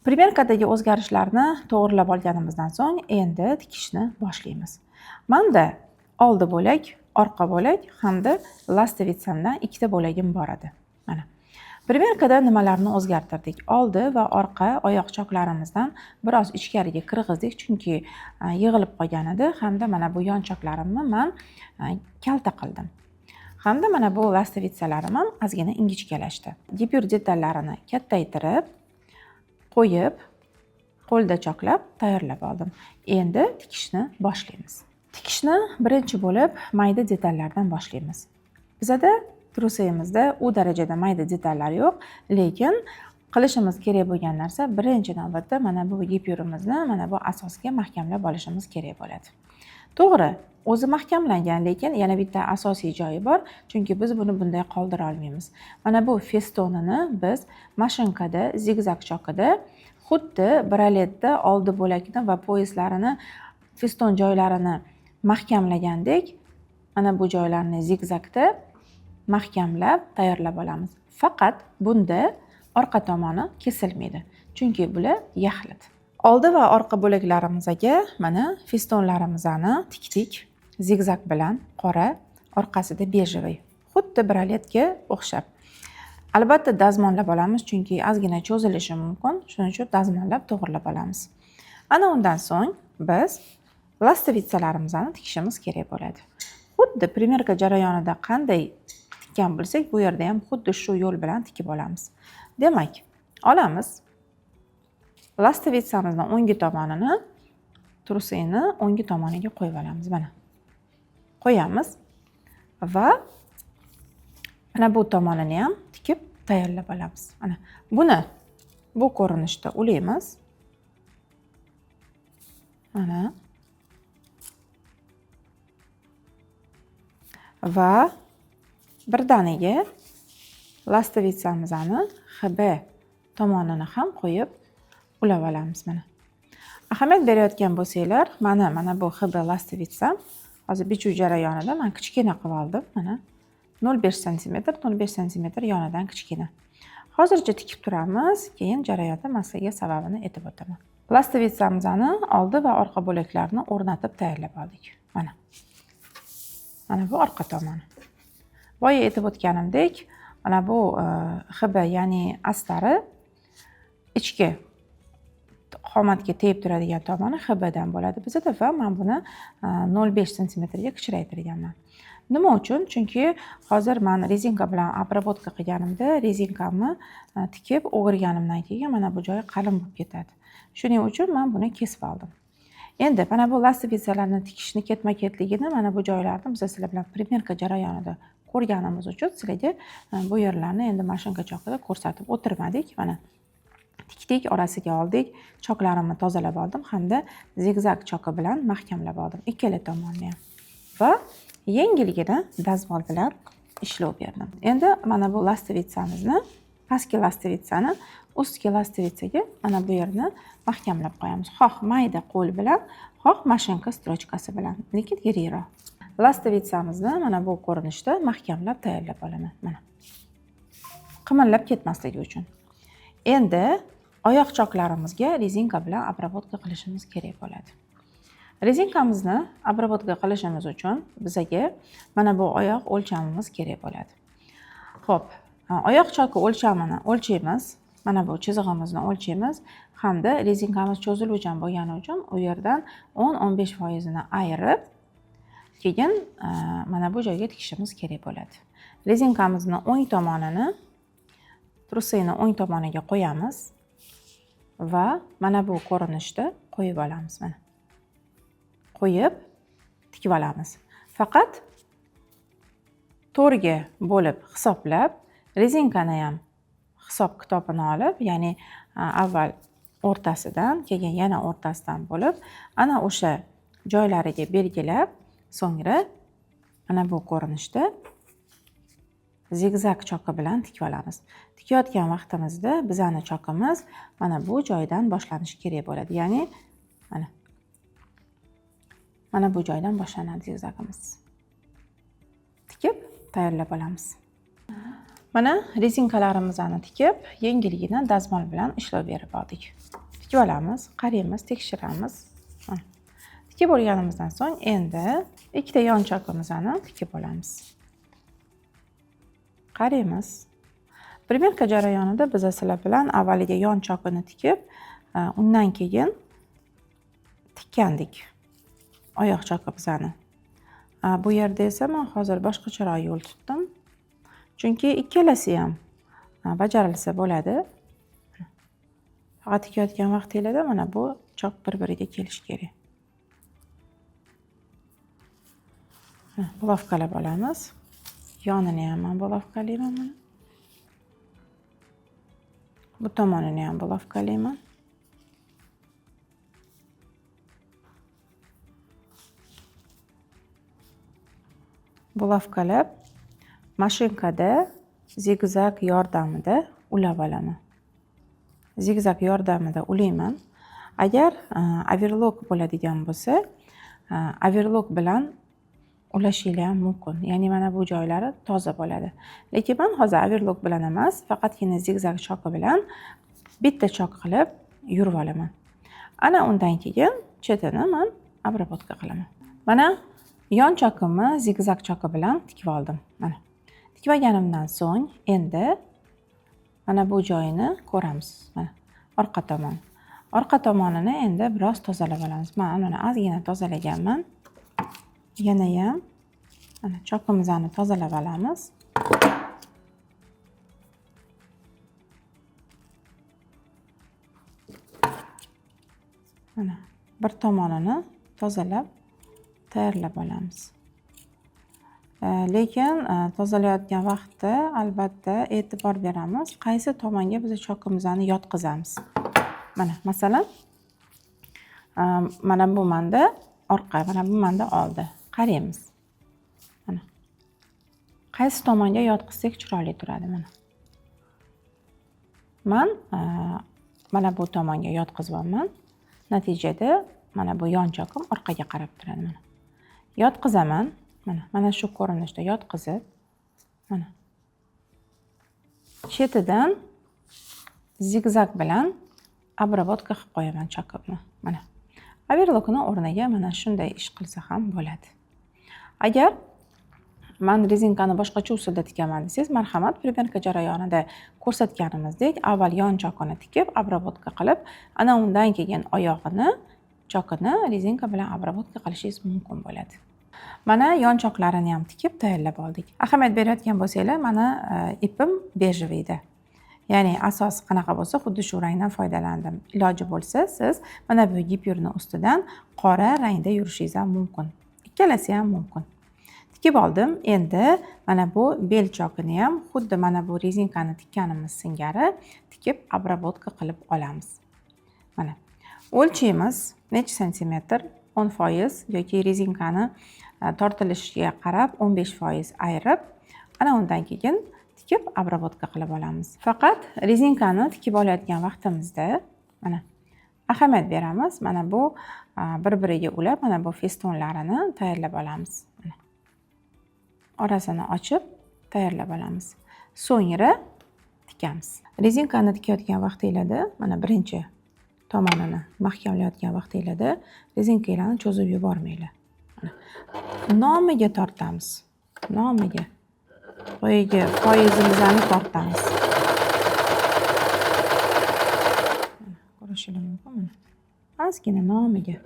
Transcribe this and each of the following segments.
Primerkadagi o'zgarishlarni to'g'rilab olganimizdan so'ng endi tikishni boshlaymiz. Menda oldi bo'lak, orqa bo'lak hamda lastavitsamdan ikkita bo'lagim bor edi. Mana. Primerkada nimalarni o'zgartirdik? Oldi va orqa oyoq choklarimizdan biroz ichkariga kirgizdik, chunki yig'ilib qolgan edi, hamda mana bu yon choklarimni men kalta qildim. Hamda mana bu lastavitsalarim ham ozgina ingichkalashdi. Gipyur detallarini kattaytirib qo'yib, qo'lda choklab tayyorlab oldim. Endi tikishni boshlaymiz. Tikishni birinchi bo'lib mayda detallardan boshlaymiz. Bizda truseyimizda u darajada mayda detallar yo'q, lekin qilishimiz kerak bo'lgan narsa birinchi navbatda mana bu gipyurimizni mana bu asosga mahkamlab olishimiz kerak bo'ladi. To'g'ri, o'zi mahkamlangan, lekin yana bitta asosiy joyi bor, chunki biz buni bunday qoldira olmaymiz. Mana bu festonini biz mashinkada zigzag chokida xuddi braletda oldi bo'lakni va poyaslarini feston joylarini mahkamlagandek, mana bu joylarni zigzagda mahkamlab tayyorlab olamiz. Faqat bunda orqa tomoni kesilmaydi, chunki bular yaxlit. Oldi va orqa bo'laklarimizga mana festonlarimizni tikdik. Zigzag bilan qora, orqasida bejeviy. Xuddi braletga o'xshab. Albatta dazmollab olamiz, chunki ozgina cho'zilishi mumkin. Shuning uchun dazmollab to'g'rilab olamiz. Ana undan so'ng biz lastavitsalarimizni tikishimiz kerak bo'ladi. Xuddi primerka jarayonida qanday tikkan bo'lsak, bu yerda ham xuddi shu yo'l bilan tikib olamiz. Demak, olamiz lastavitsamizning o'ngi tomonini truseyni o'ngi tomoniga qo'yib olamiz. Mana. Qo'yamiz va mana bu tomonini ham tikib tayyorlab olamiz. Mana buni bu ko'rinishda ulaymiz. Mana. Va birdaniga lastavitsamizni HB tomonini ham qo'yib ulab olamiz. Mana. Ahamiyat berayotgan bo'lsanglar, mana bu HB lastavitsam hozir bichuv jarayonida men kichkina qilib oldim. Mana 0,5 sm, 0,5 sm yonidan kichkina. Hozircha tikib turamiz, keyin jarayonda men sizga sababini aytib o'taman. Lastavitsamizni oldi va orqa bo'laklarini o'rnatib tayyorlab oldik. Mana. Mana bu orqa tomoni. Boya aytib o'tganimdek, mana bu HB, ya'ni astari ichki qomatga tegib turadigan tomoni HB dan bo'ladi bizda va men buni 0,5 sm ga kichraytirganman. Nima uchun? Chunki hozir men rezinka bilan обработка qilganimda rezinkamni tikib o'g'irganimdan keyin mana bu joyi qalin bo'lib ketadi. Shuning uchun men buni kesib oldim. Endi mana bu lastavitsalarni tikishni ketma-ketligini mana bu joylarni biz sizlar bilan primerka jarayonida ko'rganimiz uchun sizlarga bu yerlarni endi mashinka chokida ko'rsatib o'tirmadik. Mana tikdik, orasiga oldik, choklarimni tozalab oldim hamda zigzag choki bilan mahkamlab oldim ikkala tomonni ham. Va yengilgina dazmol bilan ishlov berdim. Endi mana bu lastavitsamizni, pastki lastavitsani ustki lastavitsaga mana bu yerni mahkamlab qo'yamiz. Xoh mayda qo'l bilan, xoh mashinka strochkasi bilan, lekin yirikroq. Lastavitsamizni mana bu ko'rinishda mahkamlab tayyorlab olaman. Mana. Qimillab ketmasligi uchun. Endi oyoq choklarimizga rezinka bilan обработка qilishimiz kerak bo'ladi. Rezinkamizni обработка qilishimiz uchun bizga mana bu oyoq o'lchamimiz kerak bo'ladi. Xo'p, oyoq choki o'lchamini o'lchaymiz. Mana bu chizig'imizni o'lchaymiz hamda rezinkamiz cho'ziluvchan bo'lgani uchun u yerdan 10-15% ni ayirib, keyin mana bu joyga tikishimiz kerak bo'ladi. Rezinkamizni o'ng tomonini truseyni o'ng tomoniga qo'yamiz va mana bu ko'rinishda qo'yib olamiz. Mana. Qo'yib tikib olamiz. Faqat to'rga bo'lib hisoblab, rezinkani ham hisob kitobini olib, ya'ni avval o'rtasidan, keyin yana o'rtasidan bo'lib, ana o'sha joylariga belgilab, so'ngra mana bu ko'rinishda zigzag choki bilan tikib olamiz. Tikayotgan vaqtimizda bizani chokimiz mana bu joydan boshlanishi kerak bo'ladi. Ya'ni mana bu joydan boshlanadi zigzagimiz. Tikib tayyorlab olamiz. Mana rezinkalarimizni tikib, yengilgina dazmol bilan ishlov berib oldik. Tikib olamiz, qaraymiz, tekshiramiz. Tikib olganimizdan so'ng endi ikkita yon chokimizni tikib olamiz. Qaraymiz. Primerka jarayonida biz sizlar bilan avvaliga yon chokini tikib, undan keyin tikkandik oyoq chokimizni. Bu yerda esa men hozir boshqacharoq yo'l tutdim. Chunki ikkalasi ham bajarilsa bo'ladi. Faqat tikayotgan vaqtingizda mana bu chok bir-biriga kelishi kerak. Bulovkalab olamiz. Yonini ham men bulovkalayman mana. Bu tomonini ham bulovkalayman. Bulovkalab mashinkada zigzag yordamida ulab olaman. Zigzag yordamida ulayman. Agar overlock bo'ladigan bo'lsa, overlock bilan ulashingiz ham mumkin. Ya'ni mana bu joylari toza bo'ladi. Lekin men hozir overlock bilan emas, faqatgina zigzag choki bilan bitta chok qilib yurib olaman. Ana undan keyin chetini men обработка qilaman. Mana yon chokimni zigzag choki bilan tikib oldim. Mana. Tikib olganimdan so'ng endi mana bu joyini ko'ramiz. Mana orqa tomon. Orqa tomonini endi biroz tozalab olamiz. Men uni ozgina tozalaganman. Yana ham mana chokimizni tozalab olamiz. Mana bir tomonini tozalab tayyorlab olamiz. Lekin tozalayotgan vaqtda albatta e'tibor beramiz, qaysi tomonga biz chokimizni yotqizamiz. Mana masalan, mana bu menda orqa, mana bu menda oldi. Qaraymiz. Mana. Qaysi tomonga yotqizsak chiroyli turadi mana. Men mana bu tomonga yotqizibman. Natijada mana bu yon chokim orqaga qarab turadi mana. Yotqizaman. Mana shu ko'rinishda yotqizib, mana chetidan zigzag bilan обработка qilib qo'yaman chokimni. Mana overlockni o'rniga mana shunday ish qilsa ham bo'ladi. Agar men rezinkani boshqacha usulda tikaman desangiz, marhamat, primerka jarayonida ko'rsatganimizdek avval yon chokini tikib, обработка qilib, ana undan keyin oyog'ini, chokini rezinka bilan обработка qilishingiz mumkin bo'ladi. Mana yon choklarini ham tikib tayyorlab oldik. Ahamiyat berayotgan bo'lsanglar, mana ipim bejeviyda. Ya'ni asos qanaqa bo'lsa, xuddi shu rangdan foydalandim. Iloji bo'lsa, siz mana bu gipyurni ustidan qora rangda yurishingiz ham mumkin. Ikkalasi ham mumkin. Tikib oldim. Endi mana bu bel chokini ham xuddi mana bu rezinkani tikkanimiz singari tikib обработка qilib olamiz. Mana. O'lchaymiz necha santimetr? 10% yoki rezinkani tortilishiga qarab 15% ayirib, ana undan keyin tikib обработка qilib olamiz. Faqat rezinkani tikib olayotgan vaqtimizda mana ahamiyat beramiz. Mana bu bir-biriga ulab, mana bu festonlarini tayyorlab olamiz. Mana. Orasini ochib tayyorlab olamiz. So'ngra tikamiz. Rezinkani tikayotgan vaqtingizda mana birinchi tomonini mahkamlayotgan vaqtingizda rezinkalarni cho'zib yubormanglar. Nomiga tortamiz. Nomiga. Boyagi foizimizni tortamiz. Ko'rishingiz mumkin. Ozgina nomiga.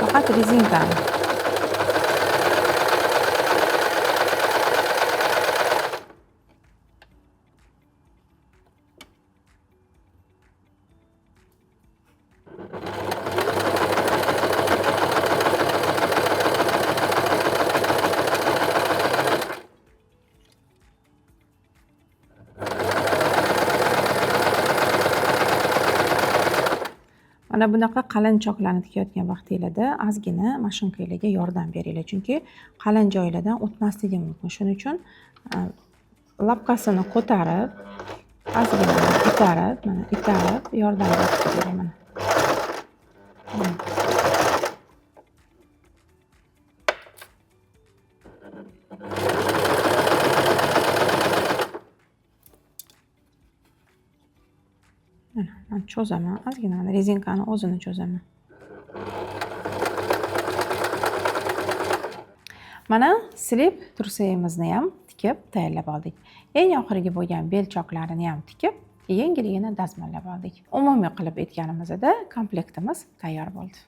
Faqat rezinkani. Mana bunaqa qalin choklarni tikayotgan vaqtingizda ozgina mashinkalarga yordam beringlar, chunki qalin joylardan o'tmasligi mumkin. Shuning uchun lapkasini ko'tarib, ozgina itarib yordam bering mana. Men cho'zaman, ozgina rezinkani o'zini cho'zaman. Mana slip trusoyimizni ham tikib tayyorlab oldik. Eng oxirgi bo'lgan belchoqlarini ham tikib, yengilgina dazmollab oldik. Umumiy qilib aytganimizda komplektimiz tayyor bo'ldi.